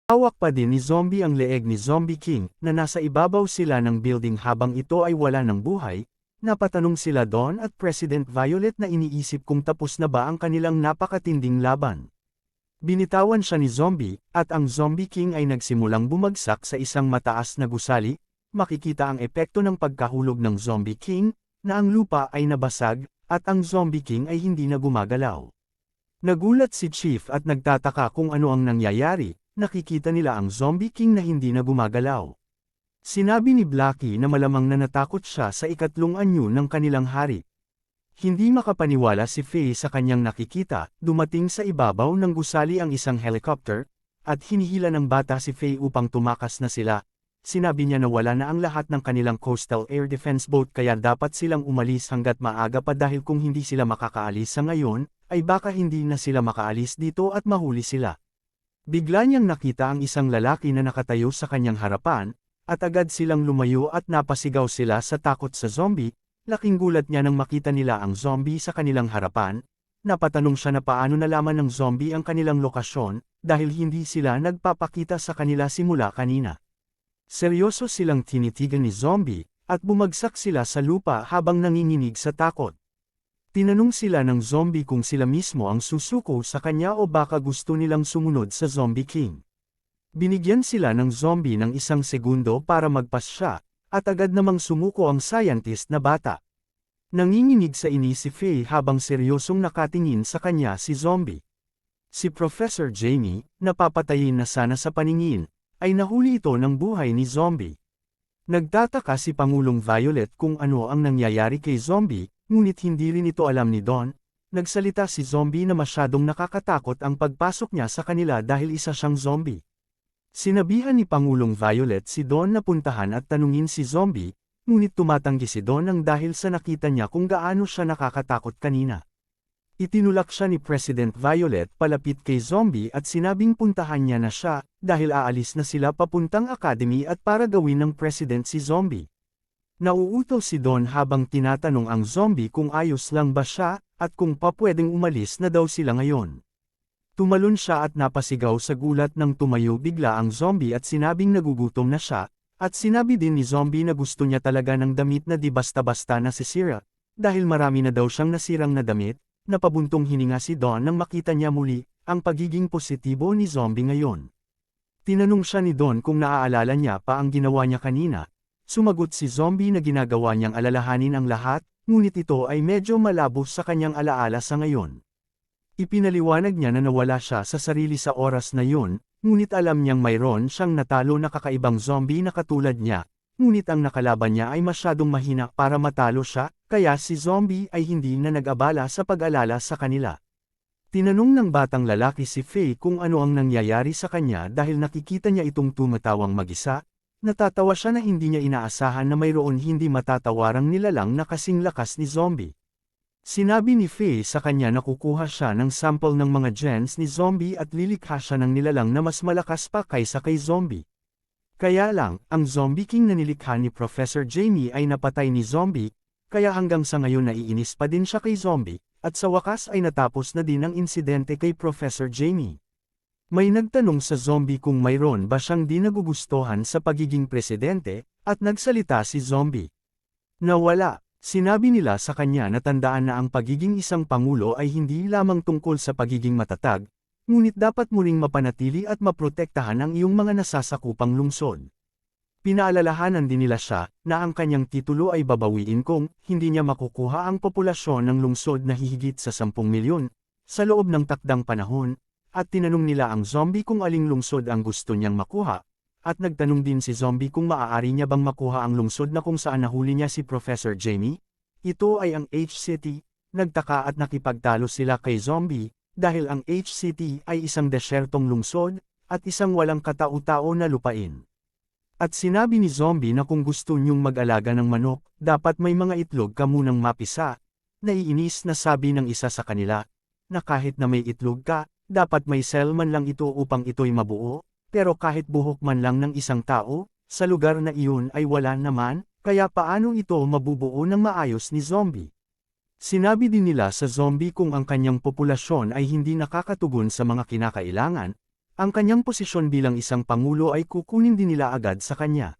Hawak pa din ni Zombie ang leeg ni Zombie King na nasa ibabaw sila ng building habang ito ay wala ng buhay. Napatanong sila Dawn at President Violet na iniisip kung tapos na ba ang kanilang napakatinding laban. Binitawan siya ni Zombie, at ang Zombie King ay nagsimulang bumagsak sa isang mataas na gusali. Makikita ang epekto ng pagkahulog ng Zombie King, na ang lupa ay nabasag, at ang Zombie King ay hindi na gumagalaw. Nagulat si Chief at nagtataka kung ano ang nangyayari, nakikita nila ang Zombie King na hindi na gumagalaw. Sinabi ni Blackie na malamang na natakot siya sa ikatlong anyo ng kanilang hari. Hindi makapaniwala si Faye sa kanyang nakikita, dumating sa ibabaw ng gusali ang isang helicopter, at hinihila ng bata si Faye upang tumakas na sila. Sinabi niya na wala na ang lahat ng kanilang coastal air defense boat kaya dapat silang umalis hanggat maaga pa dahil kung hindi sila makakaalis sa ngayon, ay baka hindi na sila makaalis dito at mahuli sila. Bigla niyang nakita ang isang lalaki na nakatayo sa kanyang harapan, at agad silang lumayo at napasigaw sila sa takot sa zombie. Laking gulat niya nang makita nila ang zombie sa kanilang harapan. Napatanong siya na paano nalaman ng zombie ang kanilang lokasyon, dahil hindi sila nagpapakita sa kanila simula kanina. Seryoso silang tinitigan ni Zombie, at bumagsak sila sa lupa habang nanginginig sa takot. Tinanong sila ng Zombie kung sila mismo ang susuko sa kanya o baka gusto nilang sumunod sa Zombie King. Binigyan sila ng Zombie ng 1 segundo para magpasya, at agad namang sumuko ang scientist na bata. Nanginginig sa inis si Faye habang seryosong nakatingin sa kanya si Zombie. Si Professor Jamie, napapatayin na sana sa paningin, ay nahuli ito ng buhay ni Zombie. Nagtataka si Pangulong Violet kung ano ang nangyayari kay Zombie, ngunit hindi rin ito alam ni Dawn. Nagsalita si Zombie na masyadong nakakatakot ang pagpasok niya sa kanila dahil isa siyang zombie. Sinabihan ni Pangulong Violet si Dawn na puntahan at tanungin si Zombie, ngunit tumatanggi si Dawn nang dahil sa nakita niya kung gaano siya nakakatakot kanina. Itinulak siya ni President Violet palapit kay Zombie at sinabing puntahan niya na siya, dahil aalis na sila papuntang academy at para gawin ng President si Zombie. Nauuto si Dawn habang tinatanong ang Zombie kung ayos lang ba siya, at kung papwedeng umalis na daw sila ngayon. Tumalon siya at napasigaw sa gulat nang tumayo bigla ang Zombie at sinabing nagugutom na siya, at sinabi din ni Zombie na gusto niya talaga ng damit na di basta-basta nasisira, dahil marami na daw siyang nasirang na damit. Napabuntong hininga si Dawn nang makita niya muli ang pagiging positibo ni Zombie ngayon. Tinanong siya ni Dawn kung naaalala niya pa ang ginawa niya kanina. Sumagot si Zombie na ginagawa niyang alalahanin ang lahat, ngunit ito ay medyo malabo sa kanyang alaala sa ngayon. Ipinaliwanag niya na nawala siya sa sarili sa oras na yun, ngunit alam niyang mayroon siyang natalo na kakaibang zombie na katulad niya. Ngunit ang nakalaban niya ay masyadong mahina para matalo siya, kaya si Zombie ay hindi na nag-abala sa pag-alala sa kanila. Tinanong ng batang lalaki si Faye kung ano ang nangyayari sa kanya dahil nakikita niya itong tumatawang mag-isa. Natatawa siya na hindi niya inaasahan na mayroon hindi matatawarang nilalang na kasing lakas ni Zombie. Sinabi ni Faye sa kanya na kukuha siya ng sample ng mga genes ni Zombie at lilikha siya ng nilalang na mas malakas pa kaysa kay Zombie. Kaya lang, ang Zombie King na nilikha ni Professor Jamie ay napatay ni Zombie, kaya hanggang sa ngayon naiinis pa din siya kay Zombie, at sa wakas ay natapos na din ang insidente kay Professor Jamie. May nagtanong sa Zombie kung mayroon ba siyang di nagugustuhan sa pagiging presidente, at nagsalita si Zombie. Nawala, sinabi nila sa kanya na tandaan na ang pagiging isang pangulo ay hindi lamang tungkol sa pagiging matatag, ngunit dapat mo ring mapanatili at maprotektahan ang iyong mga nasasakupang lungsod. Pinaalalahanan din nila siya na ang kanyang titulo ay babawiin kung hindi niya makukuha ang populasyon ng lungsod na hihigit sa 10 milyon sa loob ng takdang panahon, at tinanong nila ang Zombie kung aling lungsod ang gusto niyang makuha, at nagtanong din si Zombie kung maaari niya bang makuha ang lungsod na kung saan nahuli niya si Professor Jamie. Ito ay ang H-City. Nagtaka at nakipagtalo sila kay Zombie, dahil ang H-City ay isang desyertong lungsod, at isang walang katao-tao na lupain. At sinabi ni Zombie na kung gusto niyong mag-alaga ng manok, dapat may mga itlog ka munang mapisa. Naiinis na sabi ng isa sa kanila, na kahit na may itlog ka, dapat may cell man lang ito upang ito'y mabuo, pero kahit buhok man lang ng isang tao, sa lugar na iyon ay wala naman, kaya paano ito mabubuo ng maayos ni Zombie? Sinabi din nila sa Zombie kung ang kanyang populasyon ay hindi nakakatugon sa mga kinakailangan, Ang kanyang posisyon bilang isang pangulo ay kukunin din nila agad sa kanya.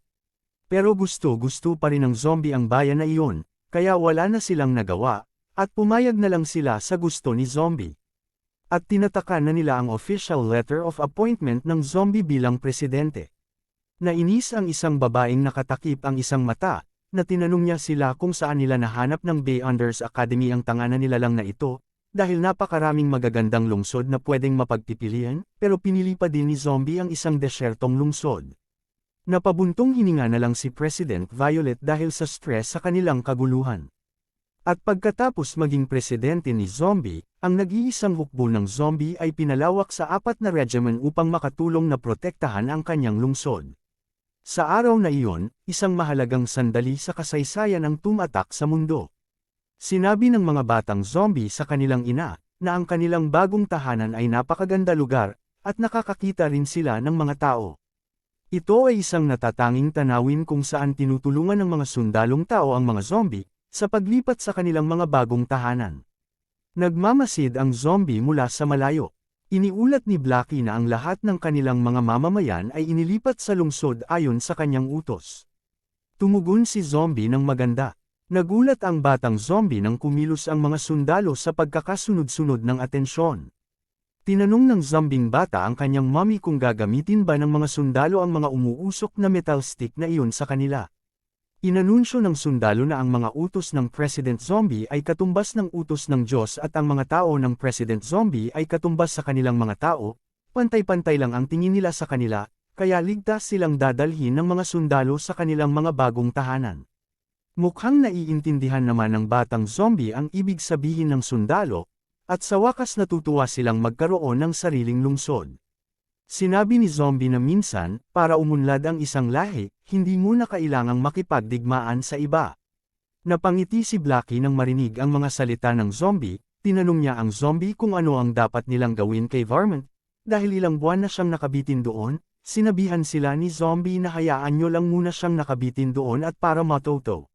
Pero gusto pa rin ng zombie ang bayan na iyon, kaya wala na silang nagawa, at pumayag na lang sila sa gusto ni zombie. At tinatakan na nila ang official letter of appointment ng zombie bilang presidente. Nainis ang isang babaeng nakatakip ang isang mata, na tinanong niya sila kung saan nila nahanap ng Beyonders Academy ang tanganan nila lang na ito, dahil napakaraming magagandang lungsod na pwedeng mapagpipilian, pero pinili pa din ni zombie ang isang desyertong lungsod. Napabuntong hininga na lang si President Violet dahil sa stress sa kanilang kaguluhan. At pagkatapos maging presidente ni zombie, ang nag-iisang hukbo ng zombie ay pinalawak sa 4 na regiment upang makatulong na protektahan ang kanyang lungsod. Sa araw na iyon, isang mahalagang sandali sa kasaysayan ang tumatak sa mundo. Sinabi ng mga batang zombie sa kanilang ina, na ang kanilang bagong tahanan ay napakaganda lugar, at nakakakita rin sila ng mga tao. Ito ay isang natatanging tanawin kung saan tinutulungan ng mga sundalong tao ang mga zombie, sa paglipat sa kanilang mga bagong tahanan. Nagmamasid ang zombie mula sa malayo. Iniulat ni Blackie na ang lahat ng kanilang mga mamamayan ay inilipat sa lungsod ayon sa kanyang utos. Tumugon si zombie ng maganda. Nagulat ang batang zombie nang kumilos ang mga sundalo sa pagkakasunod-sunod ng atensyon. Tinanong ng zombing bata ang kanyang mommy kung gagamitin ba ng mga sundalo ang mga umuusok na metal stick na iyon sa kanila. Inanunsyo ng sundalo na ang mga utos ng President Zombie ay katumbas ng utos ng Diyos at ang mga tao ng President Zombie ay katumbas sa kanilang mga tao, pantay-pantay lang ang tingin nila sa kanila, kaya ligtas silang dadalhin ng mga sundalo sa kanilang mga bagong tahanan. Mukhang naiintindihan naman ng batang zombie ang ibig sabihin ng sundalo, at sa wakas natutuwa silang magkaroon ng sariling lungsod. Sinabi ni zombie na minsan, para umunlad ang isang lahi, hindi muna kailangang makipagdigmaan sa iba. Napangiti si Blackie nang marinig ang mga salita ng zombie, tinanong niya ang zombie kung ano ang dapat nilang gawin kay Varmint, dahil ilang buwan na siyang nakabitin doon, sinabihan sila ni zombie na hayaan nyo lang muna siyang nakabitin doon at para matuto.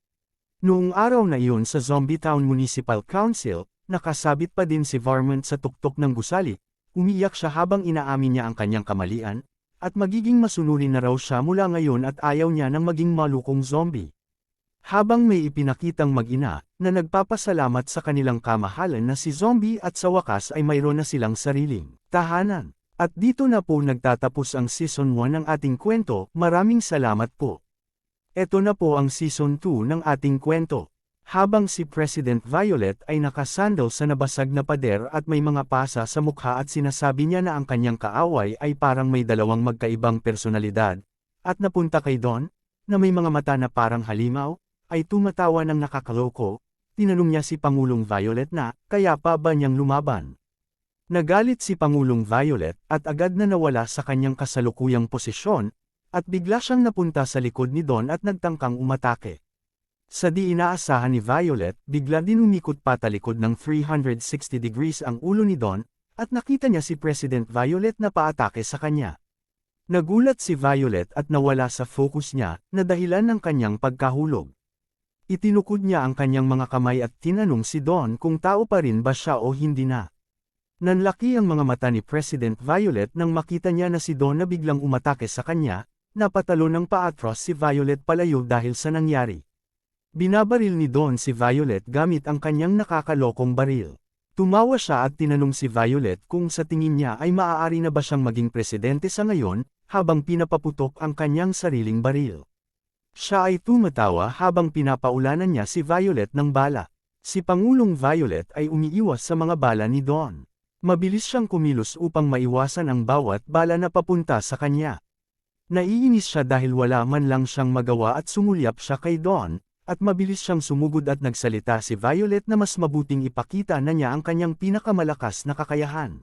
Noong araw na iyon sa Zombie Town Municipal Council, nakasabit pa din si Varmint sa tuktok ng gusali, umiyak siya habang inaamin niya ang kanyang kamalian, at magiging masunurin na raw siya mula ngayon at ayaw niya ng maging malukong zombie. Habang may ipinakitang mag-ina, na nagpapasalamat sa kanilang kamahalan na si zombie at sa wakas ay mayroon na silang sariling tahanan. At dito na po nagtatapos ang Season 1 ng ating kwento, maraming salamat po. Ito na po ang Season 2 ng ating kwento. Habang si President Violet ay nakasandal sa nabasag na pader at may mga pasa sa mukha at sinasabi niya na ang kanyang kaaway ay parang may dalawang magkaibang personalidad, at napunta kay Don, na may mga mata na parang halimaw, ay tumatawa ng nakakaloko, tinanong niya si Pangulong Violet na, kaya pa ba niyang lumaban? Nagalit si Pangulong Violet at agad na nawala sa kanyang kasalukuyang posisyon, at bigla siyang napunta sa likod ni Don at nagtangkang umatake. Sa di inaasahan ni Violet, bigla din umikot patalikod ng 360 degrees ang ulo ni Don, at nakita niya si President Violet na paatake sa kanya. Nagulat si Violet at nawala sa focus niya, na dahilan ng kanyang pagkahulog. Itinukod niya ang kanyang mga kamay at tinanong si Don kung tao pa rin ba siya o hindi na. Nanlaki ang mga mata ni President Violet nang makita niya na si Don na biglang umatake sa kanya, napatalo ng paatros si Violet palayo dahil sa nangyari. Binabaril ni Don si Violet gamit ang kanyang nakakalokong baril. Tumawa siya at tinanong si Violet kung sa tingin niya ay maaari na ba siyang maging presidente sa ngayon, habang pinapaputok ang kanyang sariling baril. Siya ay tumatawa habang pinapaulanan niya si Violet ng bala. Si Pangulong Violet ay umiiwas sa mga bala ni Don. Mabilis siyang kumilos upang maiwasan ang bawat bala na papunta sa kanya. Naiinis siya dahil wala man lang siyang magawa at sumulyap siya kay Don, at mabilis siyang sumugod at nagsalita si Violet na mas mabuting ipakita na niya ang kanyang pinakamalakas na kakayahan.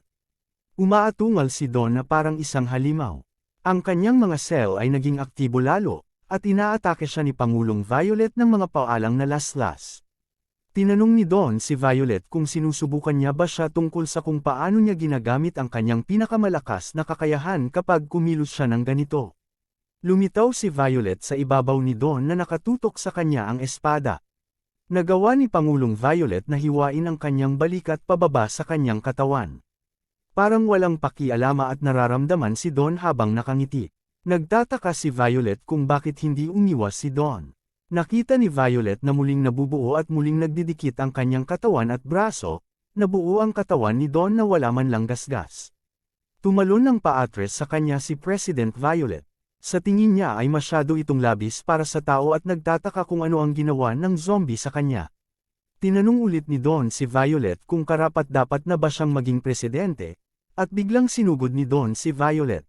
Umaatungal si Don na parang isang halimaw. Ang kanyang mga sel ay naging aktibo lalo, at inaatake siya ni Pangulong Violet ng mga paalang na laslas. Tinanong ni Don si Violet kung sinusubukan niya ba siya tungkol sa kung paano niya ginagamit ang kanyang pinakamalakas na kakayahan kapag kumilos siya ng ganito. Lumitaw si Violet sa ibabaw ni Don na nakatutok sa kanya ang espada. Nagawa ni Pangulong Violet na hiwain ang kanyang balikat pababa sa kanyang katawan. Parang walang pakialama at nararamdaman si Dawn habang nakangiti. Nagtataka si Violet kung bakit hindi umiwas si Dawn. Nakita ni Violet na muling nabubuo at muling nagdidikit ang kanyang katawan at braso, nabuo ang katawan ni Dawn na wala man lang gasgas. Tumalon ng paatres sa kanya si President Violet. Sa tingin niya ay masyado itong labis para sa tao at nagtataka kung ano ang ginawa ng zombie sa kanya. Tinanong ulit ni Dawn si Violet kung karapat-dapat na ba siyang maging presidente, at biglang sinugod ni Dawn si Violet.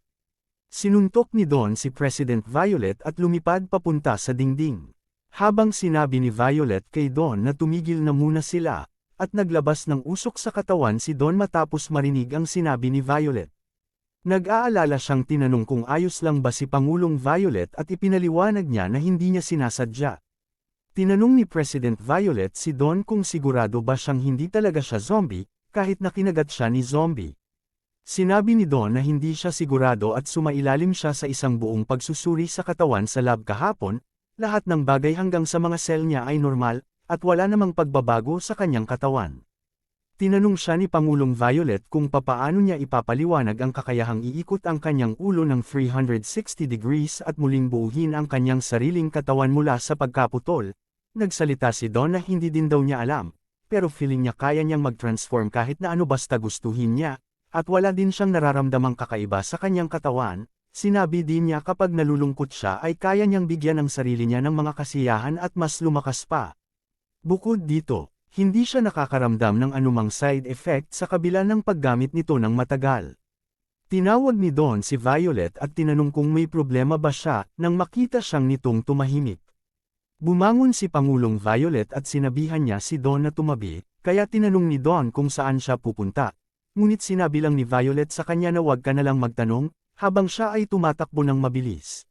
Sinuntok ni Dawn si President Violet at lumipad papunta sa dingding. Habang sinabi ni Violet kay Dawn na tumigil na muna sila, at naglabas ng usok sa katawan si Dawn matapos marinig ang sinabi ni Violet. Nag-aalala siyang tinanong kung ayos lang ba si Pangulong Violet at ipinaliwanag niya na hindi niya sinasadya. Tinanong ni President Violet si Dawn kung sigurado ba siyang hindi talaga siya zombie, kahit na kinagat siya ni zombie. Sinabi ni Dawn na hindi siya sigurado at sumailalim siya sa isang buong pagsusuri sa katawan sa lab kahapon, lahat ng bagay hanggang sa mga sel niya ay normal, at wala namang pagbabago sa kanyang katawan. Tinanong siya ni Pangulong Violet kung papaano niya ipapaliwanag ang kakayahang iikot ang kanyang ulo ng 360 degrees at muling buuhin ang kanyang sariling katawan mula sa pagkaputol. Nagsalita si Dawn na hindi din daw niya alam, pero feeling niya kaya niyang mag-transform kahit na ano basta gustuhin niya, at wala din siyang nararamdamang kakaiba sa kanyang katawan. Sinabi din niya kapag nalulungkot siya ay kaya niyang bigyan ang sarili niya ng mga kasiyahan at mas lumakas pa. Bukod dito, hindi siya nakakaramdam ng anumang side effect sa kabila ng paggamit nito ng matagal. Tinawag ni Dawn si Violet at tinanong kung may problema ba siya nang makita siyang nitong tumahimik. Bumangon si Pangulong Violet at sinabihan niya si Dawn na tumabi, kaya tinanong ni Dawn kung saan siya pupunta. Ngunit sinabi lang ni Violet sa kanya na huwag ka na lang magtanong, habang siya ay tumatakbo ng mabilis.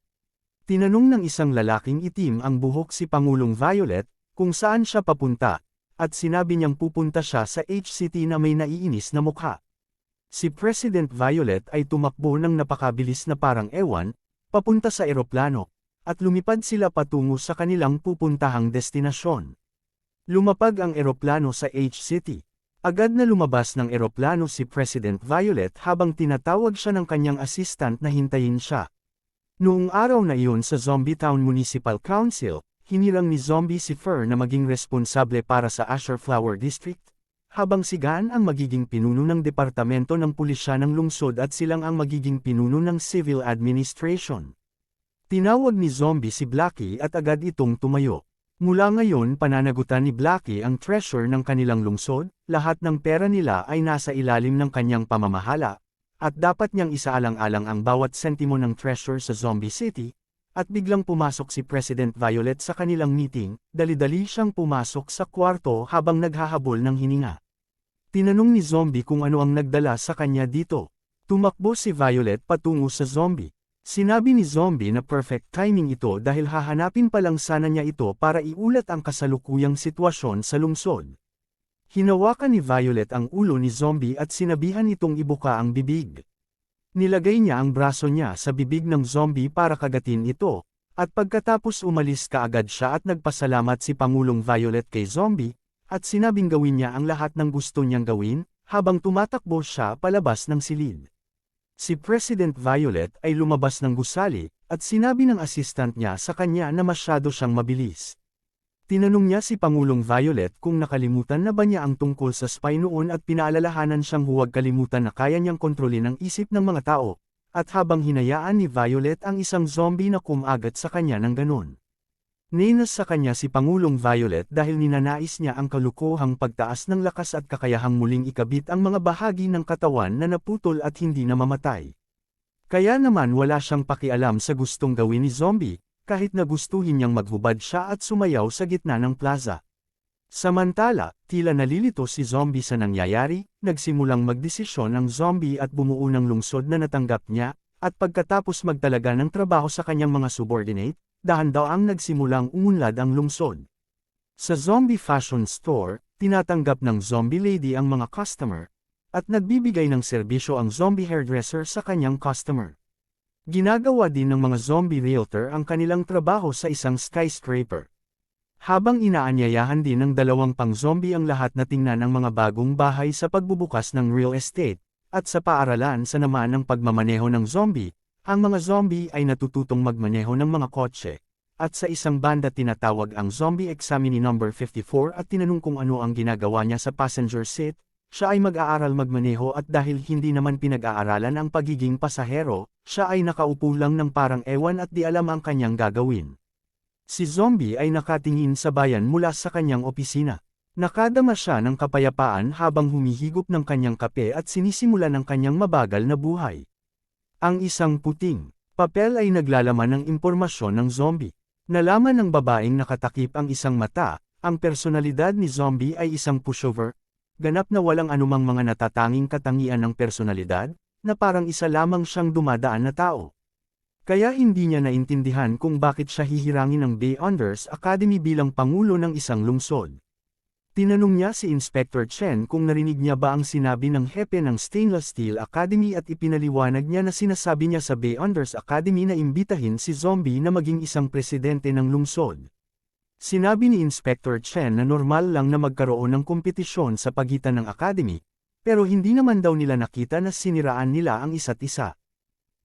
Tinanong ng isang lalaking itim ang buhok si Pangulong Violet, kung saan siya papunta, at sinabi niyang pupunta siya sa HCT na may naiinis na mukha. Si President Violet ay tumakbo ng napakabilis na parang ewan, papunta sa eroplano, at lumipad sila patungo sa kanilang pupuntahang destinasyon. Lumapag ang eroplano sa HCT. Agad na lumabas ng eroplano si President Violet habang tinatawag siya ng kanyang assistant na hintayin siya. Noong araw na iyon sa Zombie Town Municipal Council, hinirang ni Zombie si Fur na maging responsable para sa Asher Flower District, habang si Gan ang magiging pinuno ng Departamento ng Pulisya ng Lungsod at silang ang magiging pinuno ng Civil Administration. Tinawag ni Zombie si Blackie at agad itong tumayo. Mula ngayon pananagutan ni Blackie ang treasurer ng kanilang lungsod, lahat ng pera nila ay nasa ilalim ng kanyang pamamahala, at dapat niyang isaalang-alang ang bawat sentimo ng treasurer sa Zombie City, at biglang pumasok si President Violet sa kanilang meeting, dali-dali siyang pumasok sa kwarto habang naghahabol ng hininga. Tinanong ni Zombie kung ano ang nagdala sa kanya dito. Tumakbo si Violet patungo sa Zombie. Sinabi ni Zombie na perfect timing ito dahil hahanapin pa lang sana niya ito para iulat ang kasalukuyang sitwasyon sa lungsod. Hinawakan ni Violet ang ulo ni Zombie at sinabihan itong ibuka ang bibig. Nilagay niya ang braso niya sa bibig ng Zombie para kagatin ito, at pagkatapos umalis kaagad siya at nagpasalamat si Pangulong Violet kay Zombie, at sinabing gawin niya ang lahat ng gusto niyang gawin, habang tumatakbo siya palabas ng silid. Si President Violet ay lumabas ng gusali, at sinabi ng assistant niya sa kanya na masyado siyang mabilis. Tinanong niya si Pangulong Violet kung nakalimutan na ba niya ang tungkol sa spy noon at pinaalalahanan siyang huwag kalimutan na kaya niyang kontrolin ang isip ng mga tao, at habang hinayaan ni Violet ang isang zombie na kumagat sa kanya ng ganon. Ninas sa kanya si Pangulong Violet dahil ninanais niya ang kalukuhang pagtaas ng lakas at kakayahang muling ikabit ang mga bahagi ng katawan na naputol at hindi na mamatay. Kaya naman wala siyang pakialam sa gustong gawin ni Zombie, kahit na gustuhin niyang maghubad siya at sumayaw sa gitna ng plaza. Samantala, tila nalilito si Zombie sa nangyayari, nagsimulang magdesisyon ang Zombie at bumuo ng lungsod na natanggap niya, at pagkatapos magtalaga ng trabaho sa kanyang mga subordinate, dahan-daang nagsimulang umunlad ang lungsod. Sa Zombie Fashion Store, tinatanggap ng Zombie Lady ang mga customer, at nagbibigay ng serbisyo ang Zombie Hairdresser sa kanyang customer. Ginagawa din ng mga Zombie Realtor ang kanilang trabaho sa isang skyscraper. Habang inaanyayahan din ng dalawang pang-zombie ang lahat na tingnan ang mga bagong bahay sa pagbubukas ng real estate, At sa paaralan sa naman ng pagmamaneho ng zombie, ang mga zombie ay natututong magmaneho ng mga kotse. At sa isang banda tinatawag ang zombie examinee number 54 at tinanong kung ano ang ginagawa niya sa passenger seat, siya ay mag-aaral magmaneho at dahil hindi naman pinag-aaralan ang pagiging pasahero, siya ay nakaupo lang ng parang ewan at di alam ang kanyang gagawin. Si zombie ay nakatingin sa bayan mula sa kanyang opisina. Nakadama siya ng kapayapaan habang humihigop ng kanyang kape at sinisimula ng kanyang mabagal na buhay. Ang isang puting papel ay naglalaman ng impormasyon ng zombie. Nalaman ng babaeng nakatakip ang isang mata, ang personalidad ni zombie ay isang pushover, ganap na walang anumang mga natatanging katangian ng personalidad, na parang isa lamang siyang dumadaan na tao. Kaya hindi niya naintindihan kung bakit siya hihirangin ng Beyonders Academy bilang pangulo ng isang lungsod. Tinanong niya si Inspector Chen kung narinig niya ba ang sinabi ng hepe ng Stainless Steel Academy at ipinaliwanag niya na sinasabi niya sa Beyonders Academy na imbitahin si zombie na maging isang presidente ng lungsod. Sinabi ni Inspector Chen na normal lang na magkaroon ng kompetisyon sa pagitan ng Academy, pero hindi naman daw nila nakita na siniraan nila ang isa't isa.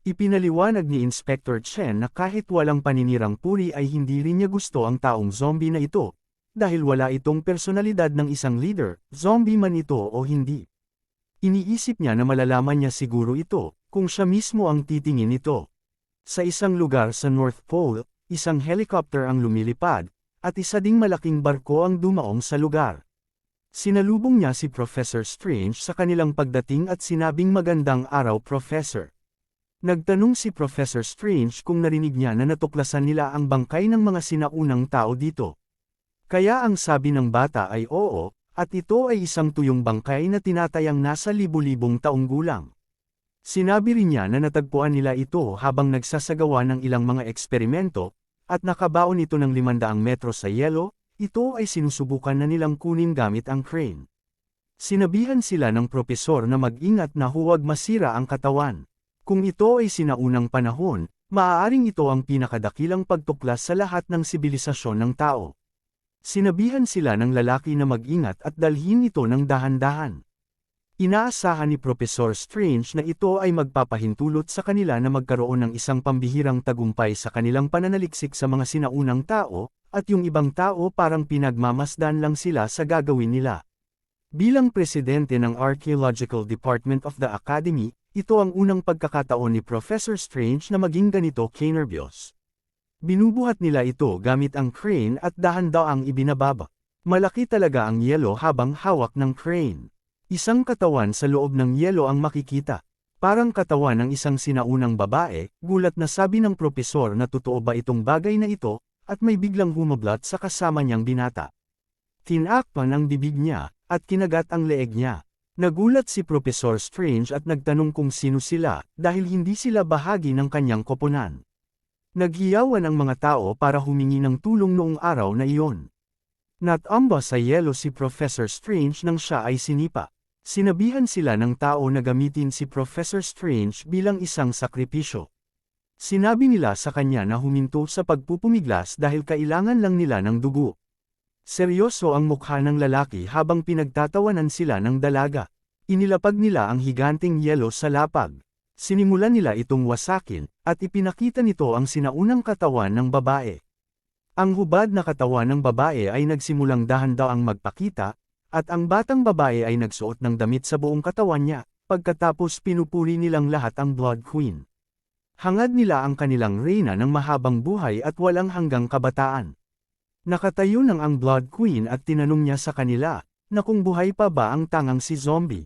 Ipinaliwanag ni Inspector Chen na kahit walang paninirang puri ay hindi rin niya gusto ang taong zombie na ito, dahil wala itong personalidad ng isang leader, zombie man ito o hindi. Iniisip niya na malalaman niya siguro ito, kung siya mismo ang titingin nito. Sa isang lugar sa North Pole, isang helicopter ang lumilipad, at isa ding malaking barko ang dumaong sa lugar. Sinalubong niya si Professor Strange sa kanilang pagdating at sinabing magandang araw Professor. Nagtanong si Professor Strange kung narinig niya na natuklasan nila ang bangkay ng mga sinaunang tao dito. Kaya ang sabi ng bata ay oo, at ito ay isang tuyong bangkay na tinatayang nasa libu-libong taong gulang. Sinabi rin niya na natagpuan nila ito habang nagsasagawa ng ilang mga eksperimento, at nakabaon ito ng 500 metro sa yelo, ito ay sinusubukan na nilang kunin gamit ang crane. Sinabihan sila ng propesor na mag-ingat na huwag masira ang katawan. Kung ito ay sinaunang panahon, maaaring ito ang pinakadakilang pagtuklas sa lahat ng sibilisasyon ng tao. Sinabihan sila ng lalaki na mag-ingat at dalhin ito ng dahan-dahan. Inaasahan ni Professor Strange na ito ay magpapahintulot sa kanila na magkaroon ng isang pambihirang tagumpay sa kanilang pananaliksik sa mga sinaunang tao, at yung ibang tao parang pinagmamasdan lang sila sa gagawin nila. Bilang presidente ng Archaeological Department of the Academy, ito ang unang pagkakataon ni Professor Strange na maging ganito kanerbiyos. Binubuhat nila ito gamit ang crane at dahan-daang ibinababa. Malaki talaga ang yelo habang hawak ng crane. Isang katawan sa loob ng yelo ang makikita. Parang katawan ng isang sinaunang babae, gulat na sabi ng propesor na totoo ba itong bagay na ito, at may biglang humablat sa kasama niyang binata. Tinakpan ang bibig niya, at kinagat ang leeg niya. Nagulat si Professor Strange at nagtanong kung sino sila, dahil hindi sila bahagi ng kanyang koponan. Naghiyawan ang mga tao para humingi ng tulong noong araw na iyon. Natamba sa yelo si Professor Strange nang siya ay sinipa. Sinabihan sila ng tao na gamitin si Professor Strange bilang isang sakripisyo. Sinabi nila sa kanya na huminto sa pagpupumiglas dahil kailangan lang nila ng dugo. Seryoso ang mukha ng lalaki habang pinagtatawanan sila ng dalaga. Inilapag nila ang higanting yelo sa lapag. Sinimulan nila itong wasakin, at ipinakita nito ang sinaunang katawan ng babae. Ang hubad na katawan ng babae ay nagsimulang dahan-daang magpakita, at ang batang babae ay nagsuot ng damit sa buong katawan niya, pagkatapos pinupuri nilang lahat ang Blood Queen. Hangad nila ang kanilang reyna ng mahabang buhay at walang hanggang kabataan. Nakatayo nang ang Blood Queen at tinanong niya sa kanila, na kung buhay pa ba ang tangang si zombie.